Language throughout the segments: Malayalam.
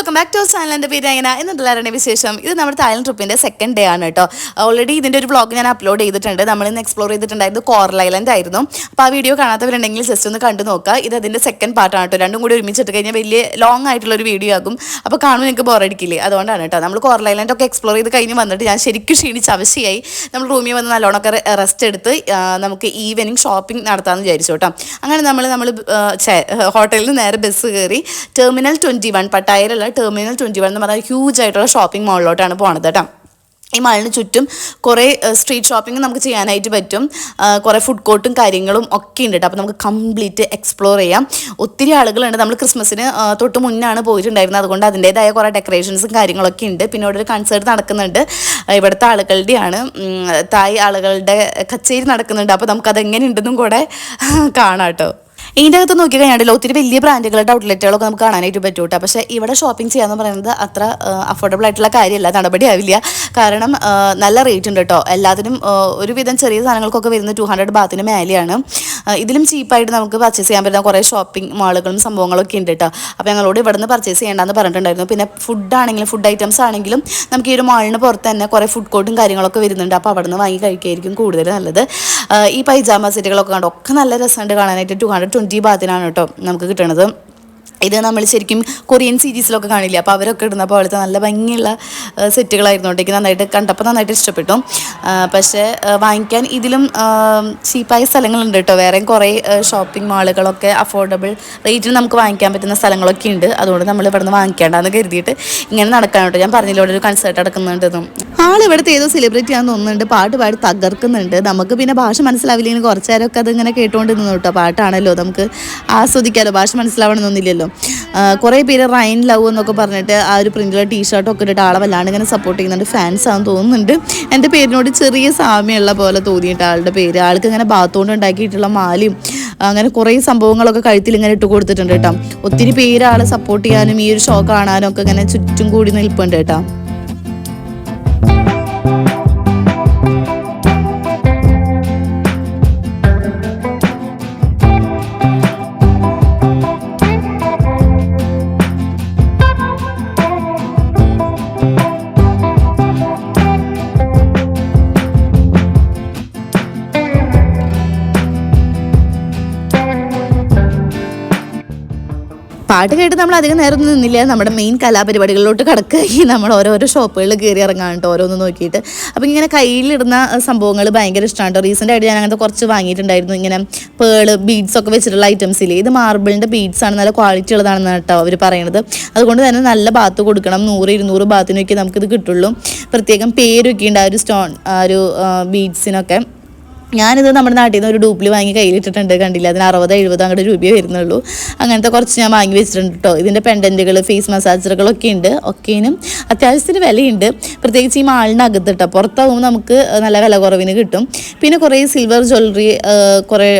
Welcome back to channel. എൻ്റെ പേര് അങ്ങനെ ഇന്നെല്ലാവരുടെ വിശേഷം. ഇത് നമ്മുടെ തായ്ലൻഡ് ട്രിപ്പിൻ്റെ സെക്കൻഡ് ഡേ ആണ് കേട്ടോ. ഓൾറെഡി ഇതിൻ്റെ ഒരു വ്ളോഗ് ഞാൻ അപ്ലോഡ് ചെയ്തിട്ടുണ്ട്. നമ്മളിന്ന് എക്സ്പ്ലോർ ചെയ്തിട്ടുണ്ടായിരുന്നു കോറൽ ഐലൻഡ് ആയിരുന്നു. അപ്പോൾ ആ വീഡിയോ കാണാത്തവരുണ്ടെങ്കിൽ ജസ്റ്റ് ഒന്ന് കണ്ടു നോക്കുക. ഇത് അതിൻ്റെ സെക്കൻഡ് പാർട്ടാണ് കേട്ടോ. രണ്ടും കൂടി ഒരുമിച്ചിട്ട് കഴിഞ്ഞാൽ വലിയ ലോങ് ആയിട്ടുള്ളൊരു വീഡിയോ ആകും. അപ്പോൾ കാണുമ്പോൾ നിങ്ങൾക്ക് ബോറടിക്കില്ലേ, അതുകൊണ്ടാണ് കേട്ടോ. നമ്മൾ കോറൽ ഐലൻഡ് ഒക്കെ എക്സ്പ്ലോർ ചെയ്ത് കഴിഞ്ഞ് വന്നിട്ട് ഞാൻ ശരിക്കും ക്ഷീണിച്ച് അവശയായി. നമ്മൾ റൂമിൽ വന്ന് നല്ലോണമൊക്കെ റെസ്റ്റ് എടുത്ത് നമുക്ക് ഈവനിങ് ഷോപ്പിംഗ് നടത്താമെന്ന് വിചാരിച്ചു കേട്ടോ. അങ്ങനെ നമ്മൾ ഹോട്ടലിൽ നിന്ന് നേരെ ബസ് കയറി ടെർമിനൽ 21 പട്ടായയിലുള്ള ടെർമിനൽ 21 എന്ന് പറഞ്ഞാൽ ഹ്യൂജ് ആയിട്ടുള്ള ഷോപ്പിംഗ് മാളിലോട്ടാണ് പോണത് കേട്ടോ. ഈ മാളിന് ചുറ്റും കുറേ സ്ട്രീറ്റ് ഷോപ്പിംഗ് നമുക്ക് ചെയ്യാനായിട്ട് പറ്റും. കുറേ ഫുഡ് കോർട്ടും കാര്യങ്ങളും ഒക്കെ ഉണ്ട് കേട്ടോ. അപ്പോൾ നമുക്ക് കംപ്ലീറ്റ് എക്സ്പ്ലോർ ചെയ്യാം. ഒത്തിരി ആളുകളുണ്ട്. നമ്മൾ ക്രിസ്മസിന് തൊട്ട് മുന്നാണ് പോയിട്ടുണ്ടായിരുന്നത്. അതുകൊണ്ട് അതിൻ്റേതായ കുറേ ഡെക്കറേഷൻസും കാര്യങ്ങളൊക്കെ ഉണ്ട്. പിന്നെ ഇവിടെ ഒരു കൺസേർട്ട് നടക്കുന്നുണ്ട്. ഇവിടുത്തെ ആളുകളുടെയാണ്, തായ് ആളുകളുടെ കച്ചേരി നടക്കുന്നുണ്ട്. അപ്പോൾ നമുക്കതെങ്ങനെ ഉണ്ടെന്നും കൂടെ കാണാം കേട്ടോ. ഇതിൻ്റെ അകത്ത് നോക്കി കഴിഞ്ഞാൽ ഒത്തിരി വലിയ ബ്രാൻഡുകളുടെ ഔട്ട്ലെറ്റുകളൊക്കെ നമുക്ക് കാണാനായിട്ട് പറ്റും കേട്ടോ. പക്ഷേ ഇവിടെ ഷോപ്പിംഗ് ചെയ്യാന്ന് പറയുന്നത് അത്ര അഫോർഡബിൾ ആയിട്ടുള്ള കാര്യമല്ല, നടപടിയാവില്ല. കാരണം നല്ല റേറ്റ് ഉണ്ട് കേട്ടോ. എല്ലാത്തിനും ഒരുവിധം ചെറിയ സാധനങ്ങൾക്കൊക്കെ വരുന്നത് 200 ബാത്തിന് മേലെയാണ്. ഇതിലും ചീപ്പായിട്ട് നമുക്ക് പർച്ചേസ് ചെയ്യാൻ പറ്റുന്ന കുറേ ഷോപ്പിംഗ് മാളുകളും സംഭവങ്ങളൊക്കെ ഉണ്ട് കേട്ടോ. അപ്പോൾ ഞങ്ങളോട് ഇവിടെ നിന്ന് പർച്ചേസ് ചെയ്യേണ്ടെന്ന് പറഞ്ഞിട്ടുണ്ടായിരുന്നു. പിന്നെ ഫുഡ് ഐറ്റംസ് ആണെങ്കിലും നമുക്ക് ഈ ഒരു മാളിന് പുറത്ത് തന്നെ കുറേ ഫുഡ് കോർട്ടും കാര്യങ്ങളൊക്കെ വരുന്നുണ്ട്. അപ്പോൾ അവിടെ നിന്ന് വാങ്ങി കഴിക്കുകയായിരിക്കും കൂടുതൽ നല്ലത്. ഈ പൈജാമ സെറ്റുകളൊക്കെ കണ്ടോ, ഒക്കെ നല്ല രസമുണ്ട് കാണാനായിട്ട്. 220 ബാത്തിനാണ് കേട്ടോ നമുക്ക് കിട്ടണത്. ഇത് നമ്മൾ ശരിക്കും കൊറിയൻ സീരീസിലൊക്കെ കാണില്ല, അപ്പോൾ അവരൊക്കെ ഇടുന്ന പോലത്തെ നല്ല ഭംഗിയുള്ള സെറ്റുകളായിരുന്നു കേട്ടോ. എനിക്ക് നന്നായിട്ട് ഇഷ്ടപ്പെട്ടു. പക്ഷേ വാങ്ങിക്കാൻ ഇതിലും ചീപ്പായ സ്ഥലങ്ങളുണ്ട് കേട്ടോ. വേറെയും കുറേ ഷോപ്പിംഗ് മാളുകളൊക്കെ അഫോർഡബിൾ റേറ്റിന് നമുക്ക് വാങ്ങിക്കാൻ പറ്റുന്ന സ്ഥലങ്ങളൊക്കെ ഉണ്ട്. അതുകൊണ്ട് നമ്മൾ ഇവിടെ നിന്ന് വാങ്ങിക്കേണ്ടെന്ന് കരുതിയിട്ട് ഇങ്ങനെ നടക്കാൻ കേട്ടോ. ഞാൻ പറഞ്ഞില്ല ഇവിടെ ഒരു കൺസേർട്ട് നടക്കുന്നുണ്ടെന്നും. ഇവിടുത്തെ ഏതോ സെലിബ്രിറ്റി ആണെന്ന് തോന്നുന്നുണ്ട്. പാട്ട് പാടി തകർക്കുന്നുണ്ട്. നമുക്ക് പിന്നെ ഭാഷ മനസ്സിലാവില്ലെങ്കിൽ കുറച്ച് നേരമൊക്കെ അതിങ്ങനെ കേട്ടുകൊണ്ട് നിന്നു കേട്ടോ. പാട്ടാണല്ലോ, നമുക്ക് ആസ്വദിക്കാമല്ലോ. ഭാഷ മനസ്സിലാവണമെന്നൊന്നുമില്ലല്ലോ. കുറേ പേര് റൈൻ ലവ് എന്നൊക്കെ പറഞ്ഞിട്ട് ആ ഒരു പ്രിൻ്റുള്ള ടീഷർട്ടൊക്കെ ഇട്ടിട്ട് ആളെ വല്ലാണ്ട് ഇങ്ങനെ സപ്പോർട്ട് ചെയ്യുന്നുണ്ട്. ഫാൻസ് ആണെന്ന് തോന്നുന്നുണ്ട്. എൻ്റെ പേരിനോട് ചെറിയ സാമ്യമുള്ള പോലെ തോന്നിയിട്ട് ആളുടെ പേര്. ആൾക്ക് ഇങ്ങനെ ബാത്തുകൊണ്ട് ഉണ്ടാക്കിയിട്ടുള്ള മാലയും അങ്ങനെ കുറേ സംഭവങ്ങളൊക്കെ കഴുത്തിൽ ഇങ്ങനെ ഇട്ട് കൊടുത്തിട്ടുണ്ട് കേട്ടോ. ഒത്തിരി പേര് ആളെ സപ്പോർട്ട് ചെയ്യാനും ഈ ഒരു ഷോ കാണാനും ഒക്കെ ഇങ്ങനെ ചുറ്റും കൂടി നിൽപ്പുണ്ട് കേട്ടോ. പാട്ട് കേട്ട് നമ്മൾ അധികം നേരം ഒന്നും നിന്നില്ല. നമ്മുടെ മെയിൻ കലാപരിപാടികളിലോട്ട് കടക്കുകയും നമ്മൾ ഓരോരോ ഷോപ്പുകളിൽ കയറി ഇറങ്ങാൻ കേട്ടോ, ഓരോന്ന് നോക്കിയിട്ട്. അപ്പോൾ ഇങ്ങനെ കയ്യിലിടുന്ന സംഭവങ്ങൾ ഭയങ്കര ഇഷ്ടമാണ് കേട്ടോ. റീസെൻ്റ് ആയിട്ട് ഞാൻ അങ്ങനത്തെ കുറച്ച് വാങ്ങിയിട്ടുണ്ടായിരുന്നു. ഇങ്ങനെ പേള് ബീഡ്സ് ഒക്കെ വെച്ചിട്ടുള്ള ഐറ്റംസിൽ ഇത് മാർബിളിൻ്റെ ബീഡ്സ് ആണ്, നല്ല ക്വാളിറ്റി ഉള്ളതാണെന്ന് കേട്ടോ അവർ പറയുന്നത്. അതുകൊണ്ട് തന്നെ നല്ല ബാത്ത് കൊടുക്കണം. 100-200 ബാത്തിനൊക്കെ നമുക്കിത് കിട്ടുള്ളൂ. പ്രത്യേകം പേരൊക്കെ ഉണ്ട് ആ ഒരു സ്റ്റോൺ, ആ ഒരു ബീഡ്സിനൊക്കെ. ഞാനിത് നമ്മുടെ നാട്ടിൽ നിന്ന് ഒരു ഡൂപ്പിൽ വാങ്ങി കയ്യിലിട്ടിട്ടുണ്ട്, കണ്ടില്ല. അതിന് 60-70 അങ്ങോട്ട് രൂപയെ വരുന്നുള്ളൂ. അങ്ങനത്തെ കുറച്ച് ഞാൻ വാങ്ങി വെച്ചിട്ടുണ്ട് കേട്ടോ. ഇതിൻ്റെ പെൻഡൻറ്റുകൾ, ഫേസ് മസാജറുകളൊക്കെ ഉണ്ട്. ഒക്കേനും അത്യാവശ്യത്തിന് വിലയുണ്ട്. പ്രത്യേകിച്ച് ഈ മാളിനകത്ത് കേട്ടോ. പുറത്താവുമ്പോൾ നമുക്ക് നല്ല വില കുറവിന് കിട്ടും. പിന്നെ കുറേ സിൽവർ ജ്വല്ലറി, കുറേ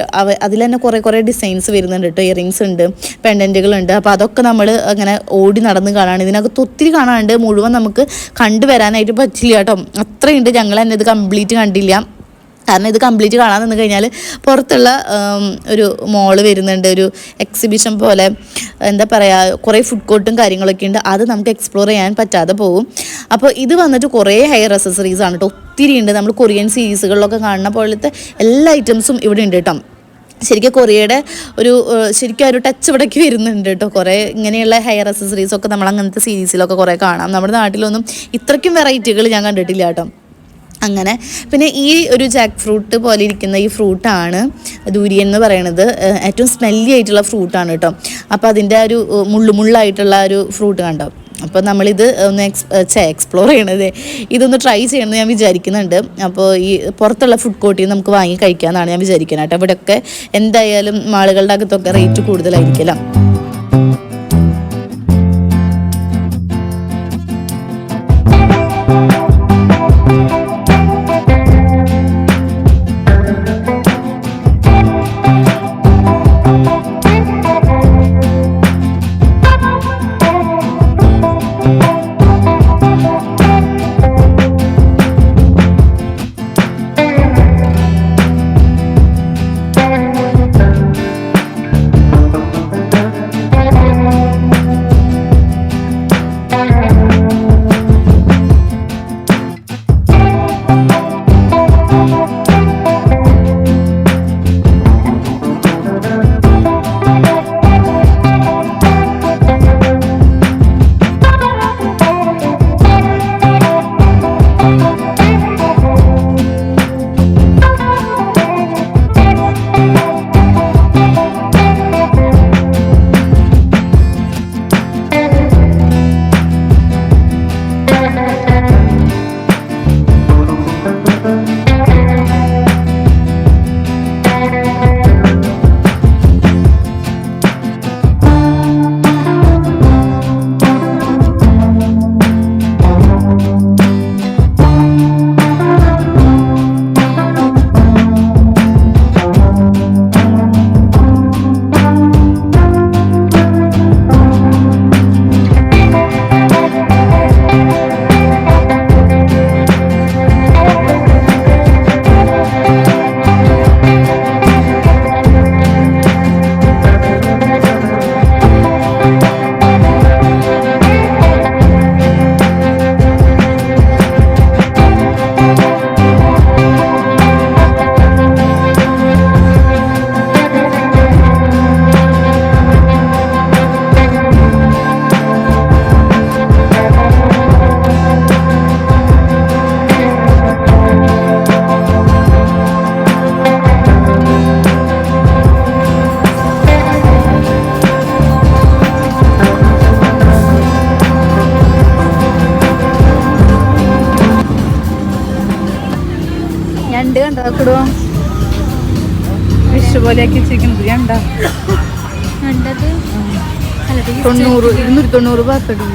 അതിൽ തന്നെ കുറേ ഡിസൈൻസ് വരുന്നുണ്ട് കേട്ടോ. ഇയറിങ്സ് ഉണ്ട്, പെൻഡൻറ്റുകളുണ്ട്. അപ്പോൾ അതൊക്കെ നമ്മൾ അങ്ങനെ ഓടി നടന്ന് കാണാണ്. ഇതിനകത്ത് ഒത്തിരി കാണാനുണ്ട്. മുഴുവൻ നമുക്ക് കണ്ടുവരാനായിട്ട് പറ്റില്ല കേട്ടോ. അത്രയുണ്ട്. ഞങ്ങൾ തന്നെ ഇത് കംപ്ലീറ്റ് കണ്ടില്ല. കാരണം ഇത് കംപ്ലീറ്റ് കാണാൻ നിന്ന് കഴിഞ്ഞാൽ പുറത്തുള്ള ഒരു മോള് വരുന്നുണ്ട്, ഒരു എക്സിബിഷൻ പോലെ. എന്താ പറയുക, കുറേ ഫുഡ് കോർട്ടും കാര്യങ്ങളൊക്കെ ഉണ്ട്. അത് നമുക്ക് എക്സ്പ്ലോർ ചെയ്യാൻ പറ്റാതെ പോകും. അപ്പോൾ ഇത് വന്നിട്ട് കുറേ ഹെയർ അക്സസറീസ് ആണ് കേട്ടോ. ഒത്തിരി ഉണ്ട്. നമ്മൾ കൊറിയൻ സീരീസുകളിലൊക്കെ കാണുന്ന പോലത്തെ എല്ലാ ഐറ്റംസും ഇവിടെ ഉണ്ട് കേട്ടോ. ശരിക്കും കൊറിയയുടെ ശരിക്കും ഒരു ടച്ച് ഇവിടേക്ക് വരുന്നുണ്ട് കേട്ടോ. കുറേ ഇങ്ങനെയുള്ള ഹെയർ അക്സസറീസൊക്കെ നമ്മൾ അങ്ങനത്തെ സീരീസിലൊക്കെ കുറേ കാണാം. നമ്മുടെ നാട്ടിലൊന്നും ഇത്രയ്ക്കും വെറൈറ്റികൾ ഞാൻ കണ്ടിട്ടില്ല കേട്ടോ. അങ്ങനെ പിന്നെ ഈ ഒരു ജാക്ക് ഫ്രൂട്ട് പോലെ ഇരിക്കുന്ന ഈ ഫ്രൂട്ടാണ് ദൂരിയൻ എന്ന് പറയുന്നത്. ഏറ്റവും സ്മെല്ലി ആയിട്ടുള്ള ഫ്രൂട്ടാണ് കേട്ടോ. അപ്പോൾ അതിൻ്റെ ഒരു മുള്ളായിട്ടുള്ള ഒരു ഫ്രൂട്ട് കണ്ടോ. അപ്പോൾ നമ്മളിത് ഒന്ന് എക്സ്പ്ലോർ ചെയ്യണത്, ഇതൊന്ന് ട്രൈ ചെയ്യണമെന്ന് ഞാൻ വിചാരിക്കുന്നുണ്ട്. അപ്പോൾ ഈ പുറത്തുള്ള ഫുഡ് കോർട്ടിൽ നിന്ന് നമുക്ക് വാങ്ങി കഴിക്കാമെന്നാണ് ഞാൻ വിചാരിക്കുന്നത് കേട്ടോ. ഇവിടെയൊക്കെ എന്തായാലും മാളുകളുടെ അകത്തൊക്കെ റേറ്റ് കൂടുതലായിരിക്കില്ല. ഉണ്ടാക്കിടുവോ ഫിഷ് പോലെയാക്കി വെച്ചിരിക്കുന്നത് രണ്ടാ 90 290 പാക്കടി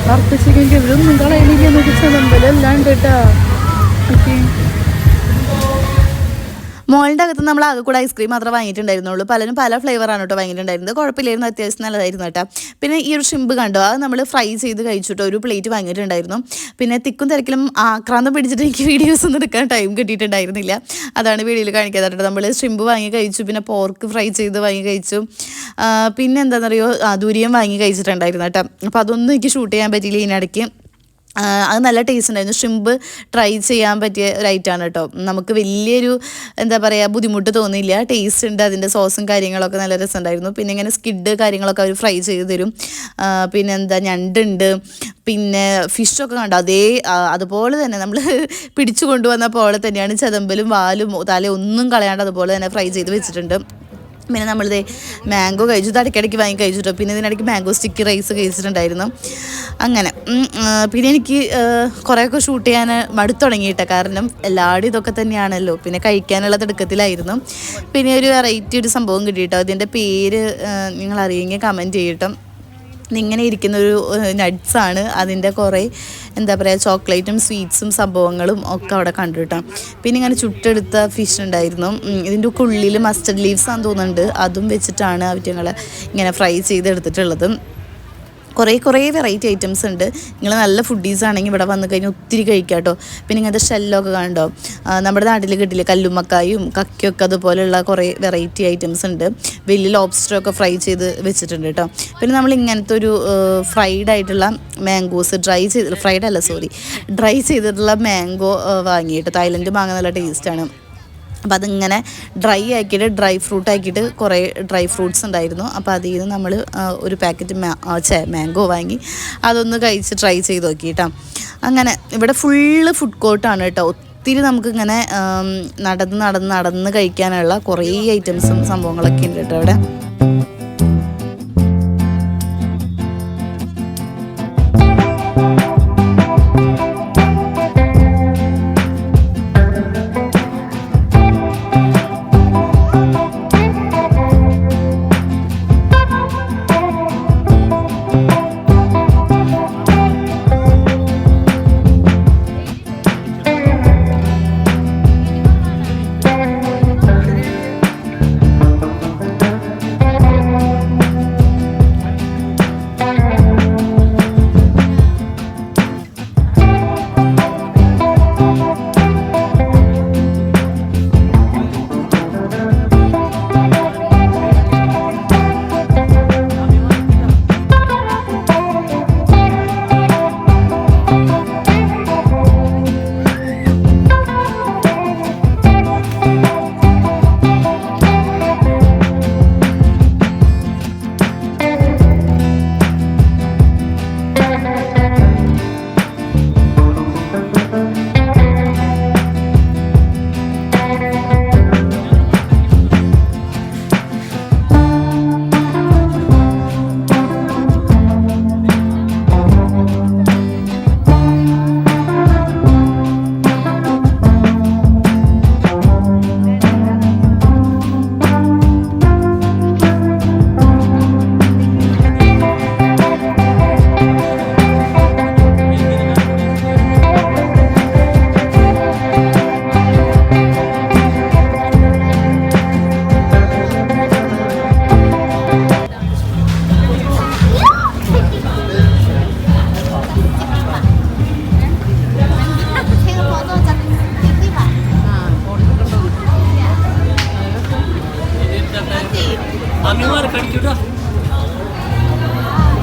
വറുപ്പിച്ചെങ്കിൽ ഇവരൊന്നും കളയണില്ലെന്ന് വെച്ചാൽ എല്ലാം ഉണ്ട് കേട്ടാ. മോളിൻ്റെ അകത്ത് നമ്മൾ ആകെ കൂടെ ഐസ്ക്രീം മാത്രമേ വാങ്ങിയിട്ടുണ്ടായിരുന്നുള്ളൂ. പലരും പല ഫ്ലേവറാണ് കേട്ടോ വാങ്ങിയിട്ടുണ്ടായിരുന്നത്. കുഴപ്പമില്ലായിരുന്നു, അത്യാവശ്യം നല്ലതായിരുന്നു കേട്ടോ. പിന്നെ ഈ ഒരു ഷിമ്പ് കണ്ടോ, അത് നമ്മൾ ഫ്രൈ ചെയ്ത് കഴിച്ചിട്ട് ഒരു പ്ലേറ്റ് വാങ്ങിയിട്ടുണ്ടായിരുന്നു. പിന്നെ തിക്കും തിരക്കിലും ആക്രാന്തം പിടിച്ചിട്ട് എനിക്ക് വീഡിയോസ് ഒന്നും എടുക്കാൻ ടൈം കിട്ടിയിട്ടുണ്ടായിരുന്നില്ല. അതാണ് വീഡിയോയിൽ കാണിക്കാതെ കേട്ടോ. നമ്മൾ ഷിമ്പ് വാങ്ങി കഴിച്ചു, പിന്നെ പോർക്ക് ഫ്രൈ ചെയ്ത് വാങ്ങി കഴിച്ചു, പിന്നെ എന്താണെന്നറിയോ ദൂരിയം വാങ്ങി കഴിച്ചിട്ടുണ്ടായിരുന്നു കേട്ടോ. അപ്പോൾ അതൊന്നും എനിക്ക് ഷൂട്ട് ചെയ്യാൻ പറ്റിയില്ല ഇതിനിടയ്ക്ക്. അത് നല്ല ടേസ്റ്റ് ഉണ്ടായിരുന്നു. ഷ്രിമ്പ് ട്രൈ ചെയ്യാൻ പറ്റിയ ഒരു ഐറ്റമാണ് കേട്ടോ. നമുക്ക് വലിയൊരു എന്താ പറയുക ബുദ്ധിമുട്ട് തോന്നിയില്ല. ടേസ്റ്റ് ഉണ്ട്, അതിൻ്റെ സോസും കാര്യങ്ങളൊക്കെ നല്ല രസമുണ്ടായിരുന്നു. പിന്നെ ഇങ്ങനെ സ്കിഡ് കാര്യങ്ങളൊക്കെ അവർ ഫ്രൈ ചെയ്ത് തരും. പിന്നെ എന്താ ഞണ്ടുണ്ട്, പിന്നെ ഫിഷൊക്കെ കണ്ടോ അതുപോലെ തന്നെ നമ്മൾ പിടിച്ചു കൊണ്ടുവന്ന പോലെ തന്നെയാണ് ചെതമ്പലും വാലും തലയും ഒന്നും കളയാണ്ട് അതുപോലെ തന്നെ ഫ്രൈ ചെയ്ത് വെച്ചിട്ടുണ്ട്. പിന്നെ നമ്മളിത് മാംഗോ കഴിച്ചു, ഇടയ്ക്കിടയ്ക്ക് വാങ്ങി കഴിച്ചിട്ടോ. പിന്നെ ഇതിനിടയ്ക്ക് മാംഗോ സ്റ്റിക്കി റൈസ് കഴിച്ചിട്ടുണ്ടായിരുന്നു. അങ്ങനെ പിന്നെ എനിക്ക് കുറേയൊക്കെ ഷൂട്ട് ചെയ്യാൻ മടുത്തു തുടങ്ങിയിട്ട, കാരണം എല്ലാവരും ഇതൊക്കെ തന്നെയാണല്ലോ. പിന്നെ കഴിക്കാനുള്ള തിടുക്കത്തിലായിരുന്നു. പിന്നെ ഒരു വെറൈറ്റി ഒരു സംഭവം കിട്ടിയിട്ടോ. അതിൻ്റെ പേര് നിങ്ങൾ അറിയെങ്കിൽ കമൻറ്റ് ചെയ്യട്ടോ. ഇങ്ങനെ ഇരിക്കുന്നൊരു നട്ട്സാണ്. അതിൻ്റെ കുറേ എന്താ പറയുക ചോക്ലേറ്റും സ്വീറ്റ്സും സംഭവങ്ങളും ഒക്കെ അവിടെ കണ്ടു കേട്ടോ. പിന്നെ ഇങ്ങനെ ചുട്ടെടുത്ത ഫിഷ് ഉണ്ടായിരുന്നു. ഇതിൻ്റെ ഉള്ളിൽ മസ്റ്റർഡ് ലീവ്സ് ആണെന്ന് തോന്നുന്നുണ്ട്. അതും വെച്ചിട്ടാണ് അവറ്റങ്ങളെ ഇങ്ങനെ ഫ്രൈ ചെയ്തെടുത്തിട്ടുള്ളത്. കുറേ വെറൈറ്റി ഐറ്റംസ് ഉണ്ട്. നിങ്ങൾ നല്ല ഫുഡീസ് ആണെങ്കിൽ ഇവിടെ വന്നു കഴിഞ്ഞാൽ ഒത്തിരി കഴിക്കാം കേട്ടോ. പിന്നെ ഇങ്ങനത്തെ ഷെല്ലൊക്കെ കണ്ടോ, നമ്മുടെ നാട്ടിൽ കിട്ടില്ല, കല്ലുമ്മക്കായും കക്കയൊക്കെ അതുപോലെയുള്ള കുറേ വെറൈറ്റി ഐറ്റംസ് ഉണ്ട്. വലിയ ലോബ്സ്റ്ററൊക്കെ ഫ്രൈ ചെയ്ത് വെച്ചിട്ടുണ്ട് കേട്ടോ. പിന്നെ നമ്മൾ ഇങ്ങനത്തെ ഒരു ഫ്രൈഡ് ആയിട്ടുള്ള മാംഗോസ് ഡ്രൈ ചെയ്തിട്ടുള്ള മാംഗോ വാങ്ങിയിട്ട്, തായ്ലൻഡ് മാങ്ങ നല്ല ടേസ്റ്റാണ്. അപ്പോൾ അതിങ്ങനെ ഡ്രൈ ഫ്രൂട്ട് ആക്കിയിട്ട് കുറേ ഡ്രൈ ഫ്രൂട്ട്സ് ഉണ്ടായിരുന്നു. അപ്പോൾ അതിൽ നിന്ന് നമ്മൾ ഒരു പാക്കറ്റ് മാംഗോ വാങ്ങി അതൊന്ന് കഴിച്ച് ട്രൈ ചെയ്ത് നോക്കി കേട്ടോ. അങ്ങനെ ഇവിടെ ഫുള്ള് ഫുഡ് കോർട്ടാണ് കേട്ടോ. ഒത്തിരി നമുക്കിങ്ങനെ നടന്ന് കഴിക്കാനുള്ള കുറേ ഐറ്റംസും സംഭവങ്ങളൊക്കെ ഉണ്ട് കേട്ടോ ഇവിടെ.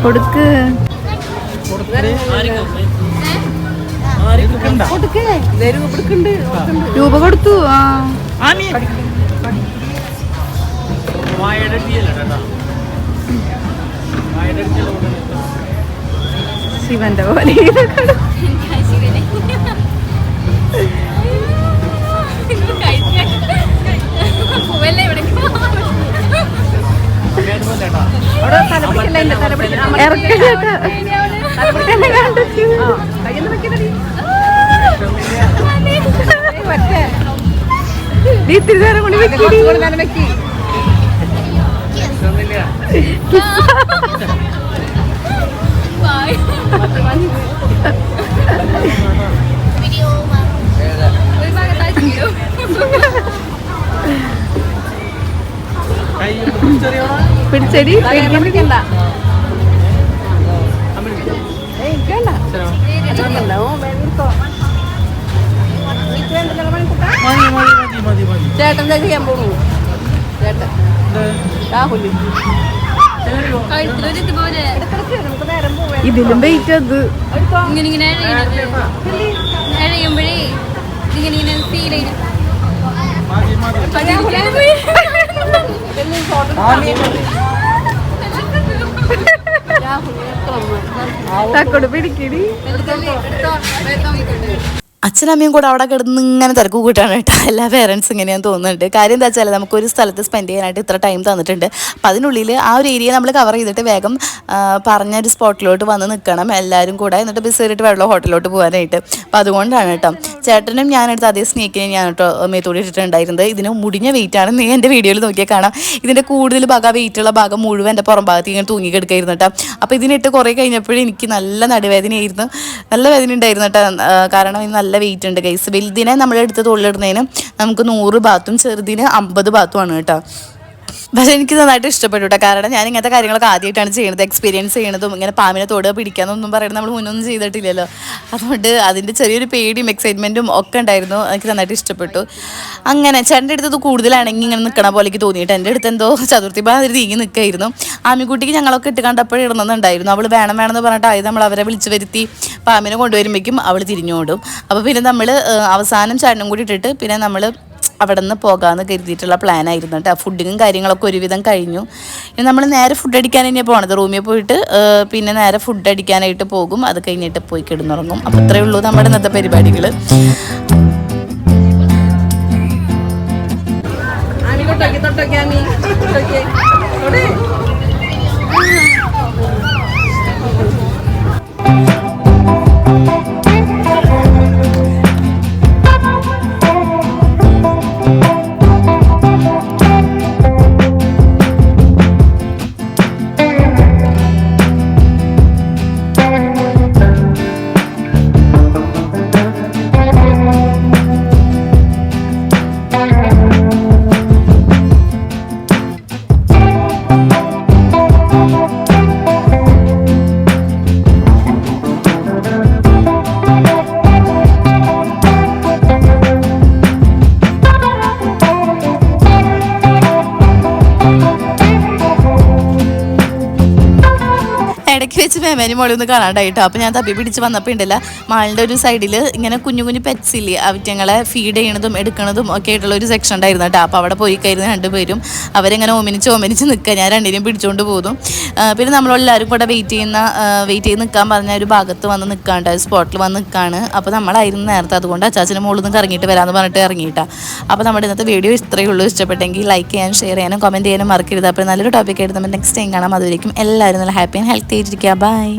കൊടുക്ക് രൂപ കൊടുത്തു. ശിവന്റെ പോലെ ഇറക്കി പിടിച്ചടി പിടിക്കണ്ട ചേട്ടൻ ചെയ്യാൻ പോകുന്നു ചേട്ടൻ രാഹുൽ ഇതിലും വെയിറ്റ് അത് ഇങ്ങനെ എഴയുമ്പോഴേ ഇങ്ങനെ ഫീൽ ചെയ്ത് തക്കോട് പിടിക്കടി അച്ഛനമ്മയും കൂടെ അവിടെ കിടന്ന് ഇങ്ങനെ തിരക്ക് കൂട്ടാണ് കേട്ടോ. എല്ലാ പേരൻസ് ഇങ്ങനെയാന്ന് തോന്നുന്നുണ്ട്. കാര്യം എന്താ വെച്ചാൽ നമുക്കൊരു സ്ഥലത്ത് സ്പെൻഡ് ചെയ്യാനായിട്ട് ഇത്ര ടൈം തന്നിട്ടുണ്ട്. അപ്പം അതിനുള്ളിൽ ആ ഒരു ഏരിയ നമ്മൾ കവർ ചെയ്തിട്ട് വേഗം പറഞ്ഞൊരു സ്പോട്ടിലോട്ട് വന്ന് നിൽക്കണം എല്ലാവരും കൂടെ. എന്നിട്ട് ബസ് കയറിയിട്ട് വെള്ളം ഹോട്ടലിലോട്ട് പോകാനായിട്ട്. അപ്പം അതുകൊണ്ടാണ് കേട്ടോ ചേട്ടനും ഞാനെടുത്ത് അതേ സ്നേക്കിനെ ഞാൻ കേട്ടോ മേത്തോടി ഇട്ടിട്ടുണ്ടായിരുന്നത്. ഇതിന് മുടിഞ്ഞ വെയിറ്റാണ്. നീ എൻ്റെ വീഡിയോയിൽ നോക്കിയാൽ കാണാം. ഇതിൻ്റെ കൂടുതൽ ഭാഗം വെയിറ്റുള്ള ഭാഗം മുഴുവൻ എൻ്റെ പുറം ഭാഗത്ത് ഇങ്ങനെ തൂങ്ങിക്കെടുക്കായിരുന്നു കേട്ടോ. അപ്പോൾ ഇതിനിട്ട് കുറേ കഴിഞ്ഞപ്പോഴും എനിക്ക് നല്ല നടുവേദനയായിരുന്നു. നല്ല വേദന ഉണ്ടായിരുന്നു കേട്ടോ. കാരണം ഇത് നല്ല വെയിറ്റ് ഉണ്ട് ഗൈസ്. വലുതിനെ നമ്മളെടുത്ത് തൊഴിലിടുന്നതിന് നമുക്ക് 100 ബാത്തും ചെറുതിന് 50 ബാത്തുമാണ് കേട്ടോ. പക്ഷേ എനിക്ക് നന്നായിട്ട് ഇഷ്ടപ്പെട്ടു കേട്ടോ. കാരണം ഞാൻ ഇങ്ങനത്തെ കാര്യങ്ങളൊക്കെ ആദ്യമായിട്ടാണ് ചെയ്യുന്നത്. എക്സ്പീരിയൻസ് ചെയ്യണതും ഇങ്ങനെ പാമ്പിനെ തൊടുക പിടിക്കാന്നൊന്നും പറയുന്നത് നമ്മൾ മുന്നൊന്നും ചെയ്തിട്ടില്ലല്ലോ. അതുകൊണ്ട് അതിൻ്റെ ചെറിയൊരു പേടിയും എക്സൈറ്റ്മെൻറ്റും ഒക്കെ ഉണ്ടായിരുന്നു. എനിക്ക് നന്നായിട്ട് ഇഷ്ടപ്പെട്ടു. അങ്ങനെ ചേട്ടൻ്റെ അടുത്തത് കൂടുതലാണെങ്കിൽ ഇങ്ങനെ നിൽക്കണ പോലേക്ക് തോന്നിയിട്ട് എൻ്റെ അടുത്ത് എന്തോ ചതുർത്ഥി മാതിരി തീങ്ങി നിൽക്കായിരുന്നു. ആമിക്കുട്ടിക്ക് ഞങ്ങളൊക്കെ ഇട്ട് കണ്ടപ്പോഴേ ഇടുന്നുണ്ടായിരുന്നു. അവൾ വേണമെന്ന് പറഞ്ഞിട്ട് ആയത് നമ്മൾ അവരെ വിളിച്ച് വരുത്തി പാമ്പിനെ കൊണ്ടുവരുമ്പോഴേക്കും അവൾ തിരിഞ്ഞോടും. അപ്പോൾ പിന്നെ നമ്മൾ അവസാനം ചേട്ടനും കൂടി ഇട്ടിട്ട് പിന്നെ നമ്മൾ അവിടെ നിന്ന് പോകാമെന്ന് കരുതിയിട്ടുള്ള പ്ലാനായിരുന്നു കേട്ടോ. ഫുഡിങ്ങും കാര്യങ്ങളൊക്കെ ഒരുവിധം കഴിഞ്ഞു. ഇനി നമ്മൾ നേരെ ഫുഡ് അടിക്കാൻ തന്നെയാണ് പോകണത്. റൂമിൽ പോയിട്ട് പിന്നെ നേരെ ഫുഡ് അടിക്കാനായിട്ട് പോകും. അത് കഴിഞ്ഞിട്ട് പോയി കിടന്നുറങ്ങും. അപ്പോൾ അത്രയേ ഉള്ളൂ നമ്മുടെ ഇന്നത്തെ പരിപാടികൾ. ഇടയ്ക്ക് വെച്ച് ഫാമിലി മോളിൽ ഒന്ന് കാണാണ്ടായിട്ടോ. അപ്പോൾ ഞാൻ തപ്പി പിടിച്ച് വന്നപ്പോൾ ഉണ്ടല്ല മാളിൻ്റെ ഒരു സൈഡിൽ ഇങ്ങനെ കുഞ്ഞു കുഞ്ഞു പെറ്റ്സ് ഇല്ലേ അവറ്റങ്ങളെ ഫീഡ് ചെയ്യണതും എടുക്കണതും ഒക്കെ ആയിട്ടുള്ള ഒരു സെക്ഷൻ ഉണ്ടായിരുന്നു കേട്ടോ. അപ്പോൾ അവിടെ പോയി കഴിഞ്ഞ് രണ്ടുപേരും അവരെങ്ങനെ ഓമനിച്ച് നിൽക്കുക. ഞാൻ രണ്ടിനെയും പിടിച്ചുകൊണ്ട് പോകുന്നു. പിന്നെ നമ്മളെല്ലാവരും കൂടെ വെയിറ്റ് ചെയ്ത് നിൽക്കാൻ പറഞ്ഞ ഒരു ഭാഗത്ത് വന്ന് നിൽക്കാണ്ട് സ്പോട്ടിൽ വന്ന് നിൽക്കുകയാണ്. അപ്പോൾ നമ്മളായിരുന്നു നേരത്തെ. അതുകൊണ്ട് അച്ചാച്ചൻ്റെ മുകളിൽ നിന്ന് കറങ്ങിയിട്ട് വരാമെന്ന് പറഞ്ഞിട്ട് ഇറങ്ങിയിട്ടാണ്. അപ്പോൾ നമ്മുടെ ഇന്നത്തെ വീഡിയോ ഇത്രയേ ഉള്ളൂ. ഇഷ്ടപ്പെട്ടെങ്കിൽ ലൈക്ക് ചെയ്യാനും ഷെയർ ചെയ്യാനും കമൻറ്റ് ചെയ്യാനും മറക്കരുത്. അപ്പോൾ നല്ലൊരു ടോപ്പിക് ആയിട്ട് നമ്മൾ നെക്സ്റ്റ് ടൈം കാണാം. അതുവരേക്കും എല്ലാവരും നല്ല ഹാപ്പി ആൻഡ് ഹെൽത്തി ആയിട്ടിരിക്കുക. ബൈ.